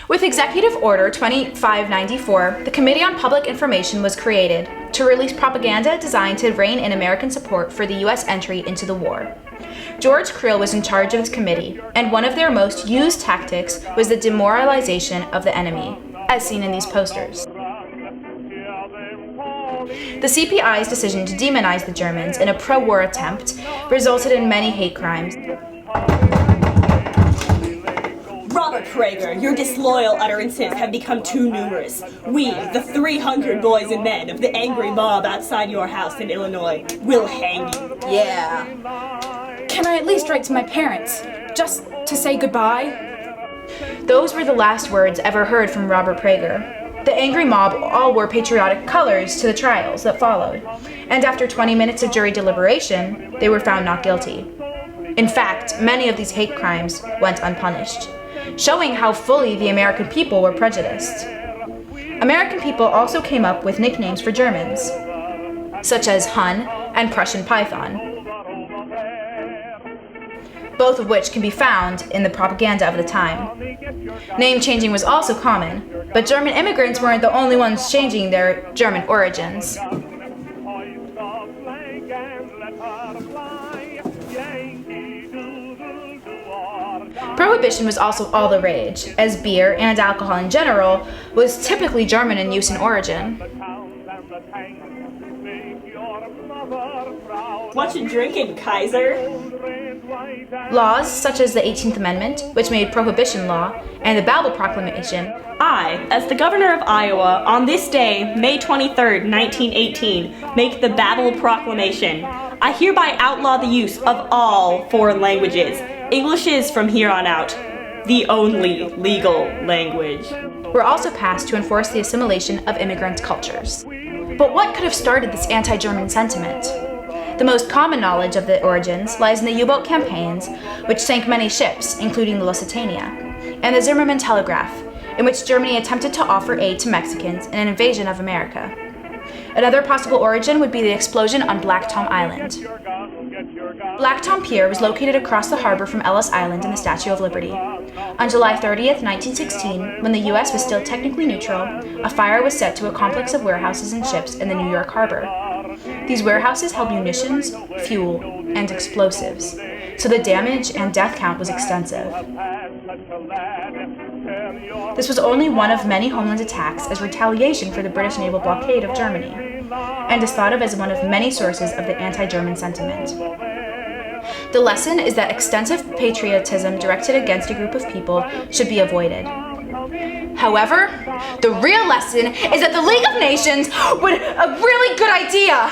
With Executive Order 2594, the Committee on Public Information was created to release propaganda designed to rein in American support for the U.S. entry into the war. George Creel was in charge of this committee, and one of their most used tactics was the demoralization of the enemy, as seen in these posters. The CPI's decision to demonize the Germans in a pro-war attempt resulted in many hate crimes. Robert Prager, your disloyal utterances have become too numerous. We, the 300 boys and men of the angry mob outside your house in Illinois, will hang you. Yeah. Can I at least write to my parents, just to say goodbye? Those were the last words ever heard from Robert Prager. The angry mob all wore patriotic colors to the trials that followed, and after 20 minutes of jury deliberation, they were found not guilty. In fact, many of these hate crimes went unpunished, showing how fully the American people were prejudiced. American people also came up with nicknames for Germans, such as Hun and Prussian Python, both of which can be found in the propaganda of the time. Name changing was also common, but German immigrants weren't the only ones changing their German origins. Prohibition was also all the rage, as beer and alcohol in general was typically German in use and origin. What you drinking, Kaiser? Laws such as the 18th Amendment, which made prohibition law, and the Babel Proclamation. I, as the governor of Iowa, on this day, May 23rd, 1918, make the Babel Proclamation. I hereby outlaw the use of all foreign languages. English is, from here on out, the only legal language. Were also passed to enforce the assimilation of immigrant cultures. But what could have started this anti-German sentiment? The most common knowledge of the origins lies in the U-boat campaigns, which sank many ships, including the Lusitania, and the Zimmermann Telegraph, in which Germany attempted to offer aid to Mexicans in an invasion of America. Another possible origin would be the explosion on Black Tom Island. Black Tom Pier was located across the harbor from Ellis Island in the Statue of Liberty. On July 30th, 1916, when the U.S. was still technically neutral, a fire was set to a complex of warehouses and ships in the New York harbor. These warehouses held munitions, fuel, and explosives, so the damage and death count was extensive. This was only one of many homeland attacks as retaliation for the British naval blockade of Germany, and is thought of as one of many sources of the anti-German sentiment. The lesson is that extensive patriotism directed against a group of people should be avoided. However, the real lesson is that the League of Nations was a really good idea,